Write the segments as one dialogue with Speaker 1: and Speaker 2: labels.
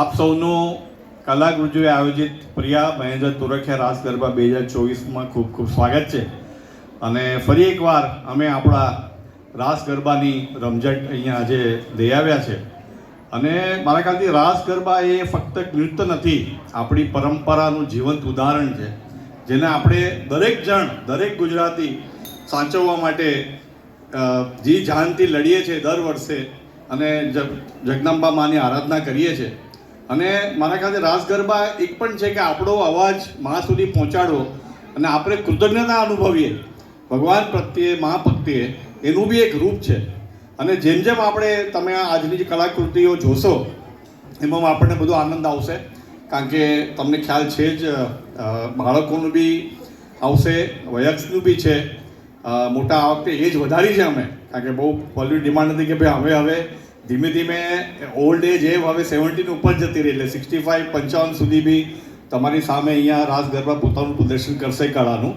Speaker 1: આપ સૌનું કલાગૃહોએ આયોજિત પ્રિયા મહેન્દ્ર તુરખિયા રાસ ગરબા 2024માં ખૂબ ખૂબ સ્વાગત છે. અને ફરી એકવાર અમે આપણા રાસ ગરબાની રમઝટ અહીંયા આજે લઈ આવ્યા છે. અને મારા ખ્યાલથી રાસ ગરબા એ ફક્ત નૃત્ય નથી, આપણી પરંપરાનું જીવંત ઉદાહરણ છે, જેને આપણે દરેક ગુજરાતી સાચવવા માટે જી જાનથી લડીએ છીએ દર વર્ષે અને જગદંબા માની આરાધના કરીએ છીએ. અને મારા ખ્યાલથી રાસ ગરબા એક પણ છે કે આપણો અવાજ મા સુધી પહોંચાડવો અને આપણે કૃતજ્ઞતા અનુભવીએ ભગવાન પ્રત્યે, મા પ્રત્યે, એનું બી એક રૂપ છે. અને જેમ જેમ તમે આજની જે કલાકૃતિઓ જોશો એમાં આપણને બધો આનંદ આવશે, કારણ કે તમને ખ્યાલ છે જ બાળકોનું બી આવશે, વયસ્કનું બી છે. મોટા આ વખતે એજ વધારી છે અમે, કારણ કે બહુ પોલ્યુટ ડિમાન્ડ હતી કે ભાઈ હવે ધીમે ધીમે ઓલ્ડ એજ હવે 70 ઉપર જતી રહી, એટલે 65-55 સુધી બી તમારી સામે અહીંયા રાસ ગરબા પોતાનું પ્રદર્શન કરશે કળાનું.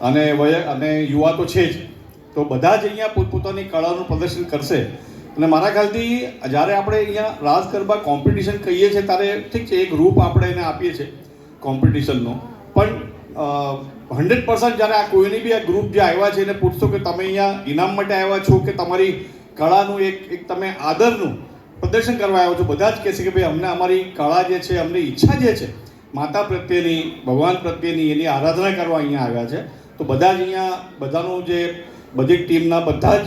Speaker 1: અને યુવા તો છે જ, તો બધા જ અહીંયા પોતપોતાની કળાનું પ્રદર્શન કરશે. અને મારા ખ્યાલથી જ્યારે આપણે અહીંયા રાસ ગરબા કોમ્પિટિશન કહીએ છીએ ત્યારે ઠીક છે, એક રૂપ આપણે એને આપીએ છીએ કોમ્પિટિશનનો, પણ 100% જ્યારે આ કોઈની બી આ ગ્રુપ જે આવ્યા છે એને પૂછશો કે તમે અહીંયા ઇનામ માટે આવ્યા છો કે તમારી કળાનું એક તમે આદરનું પ્રદર્શન કરવા આવ્યા છો, બધા જ કહેશે કે ભાઈ અમને અમારી કળા જે છે, અમને ઈચ્છા જે છે માતા પ્રત્યેની, ભગવાન પ્રત્યેની, એની આરાધના કરવા અહીંયા આવ્યા છે. તો બધા જ અહીંયા બધાનું જે બધી ટીમના બધા જ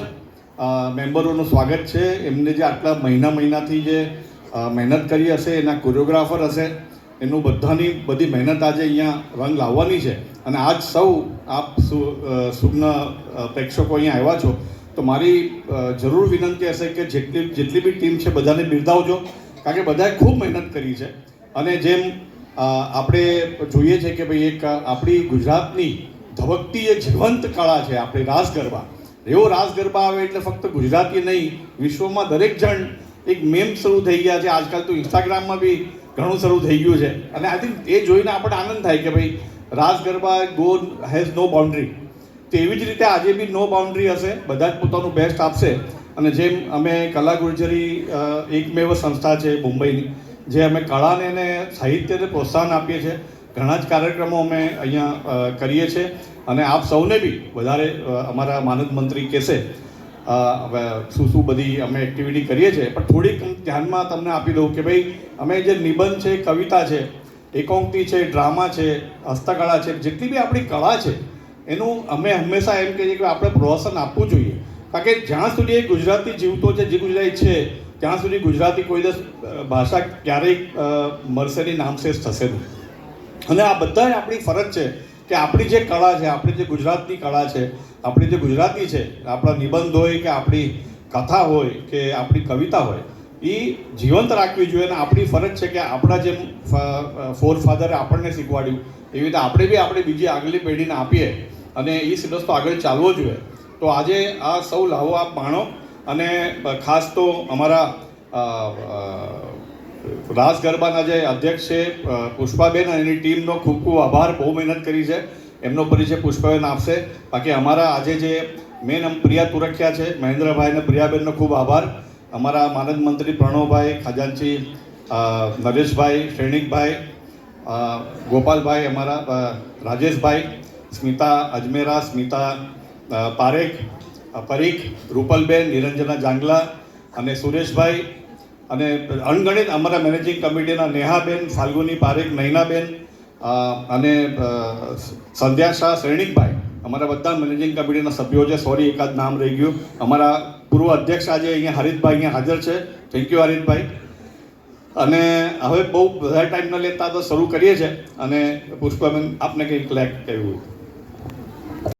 Speaker 1: મેમ્બરોનું સ્વાગત છે. એમને જે આટલા મહિનાથી જે મહેનત કરી હશે, એના કોરિયોગ્રાફર હશે, એનું બધી મહેનત આજે અહીંયા રંગ લાવવાની છે. અને આજ આપ સુગ્ન પ્રેક્ષકો અહીંયા આવ્યા છો, તો મારી જરૂર વિનંતી હશે કે જેટલી બી ટીમ છે બધાને બિરદાવજો, કારણ કે બધાએ ખૂબ મહેનત કરી છે. અને જેમ આપણે જોઈએ છે કે ભાઈ એક આપણી ગુજરાતની ધબકતી એ જીવંત કળા છે આપણી રાસ ગરબા. એવો રાસ ગરબા આવે એટલે ફક્ત ગુજરાતી નહીં, વિશ્વમાં દરેક જણ એક મેમ શરૂ થઈ ગયા છે. આજકાલ તો ઇન્સ્ટાગ્રામમાં બી ઘણું શરૂ થઈ ગયું છે. અને આઈ થિંક એ જોઈને આપણે આનંદ થાય કે ભાઈ રાસ ગરબા હેઝ નો બાઉન્ડ્રી. તો એવી જ રીતે આજે બી નો બાઉન્ડ્રી હશે, બધા જ પોતાનું બેસ્ટ આપશે. અને જેમ અમે કલાગુર્જરી એકમેવ સંસ્થા છે મુંબઈની, જે અમે કળાને અને સાહિત્યને પ્રોત્સાહન આપીએ છીએ, ઘણા જ કાર્યક્રમો અમે અહીંયા કરીએ છીએ. અને આપ સૌને બી વધારે અમારા માનદ મંત્રી કહેશે શું બધી અમે એક્ટિવિટી કરીએ છીએ, પણ થોડીક ધ્યાનમાં તમને આપી દઉં કે ભાઈ અમે જે નિબંધ છે, કવિતા છે, એકાંકી છે, ડ્રામા છે, હસ્તકળા છે, જેટલી બી આપણી કળા છે એનું અમે હંમેશા એમ કહીએ કે આપણે પ્રોત્સાહન આપવું જોઈએ. કારણ કે જ્યાં સુધી એ ગુજરાતી જીવતો છે, જે ગુજરાતી છે, ત્યાં સુધી ગુજરાતી કોઈ દિવસ ભાષા ક્યારેય મરસેની નામશેષ થશે નહીં. અને આ બધા આપણી ફરજ છે કે આપણી જે કળા છે, આપણી જે ગુજરાતની કળા છે, આપણી જે ગુજરાતી છે, આપણા નિબંધ હોય કે આપણી કથા હોય કે આપણી કવિતા હોય, એ જીવંત રાખવી જોઈએ. અને આપણી ફરજ છે કે આપણા જેમ ફોરફાધરે આપણને શીખવાડ્યું એવી રીતે આપણે બી આપણી બીજી આગલી પેઢીને આપીએ અને એ રસ્તો આગળ ચાલવો જોઈએ. તો આજે આ સૌ લાવો આપ માણો. અને ખાસ તો અમારા રાસ ગરબાના જે અધ્યક્ષ છે પુષ્પાબેન અને એની ટીમનો ખૂબ ખૂબ આભાર. બહુ મહેનત કરી છે, એમનો પરિચય પુષ્પાબેન આપશે. બાકી અમારા આજે જે મેન પ્રિયા તુરખિયા છે, મહેન્દ્રભાઈ અને પ્રિયાબેનનો ખૂબ આભાર. અમારા માનદ મંત્રી પ્રણવભાઈ, ખજાનચી નરેશભાઈ, શ્રેણિકભાઈ, ગોપાલભાઈ, અમારા રાજેશભાઈ, સ્મિતા અજમેરા, સ્મિતા પરીખ, રૂપલબેન, નિરંજના જાંગલા અને સુરેશભાઈ, અને અણગણિત અમારા મેનેજિંગ કમિટીના નેહાબેન, ફાલ્ગુની પારેખ, નૈનાબેન અને સંધ્યા શાહ, શ્રેણિકભાઈ, અમારા બધા મેનેજિંગ કમિટીના સભ્યો છે. સોરી, એકાદ નામ રહી ગયું. અમારા પૂર્વ અધ્યક્ષ આજે અહીંયા હરીતભાઈ અહીંયા હાજર છે. Thank you Haritbhai. અને હવે બહુ બધા ટાઈમ ન લેતા તો શરૂ કરીએ છીએ. અને પુષ્પાબેન આપને કંઈક કહ્યું.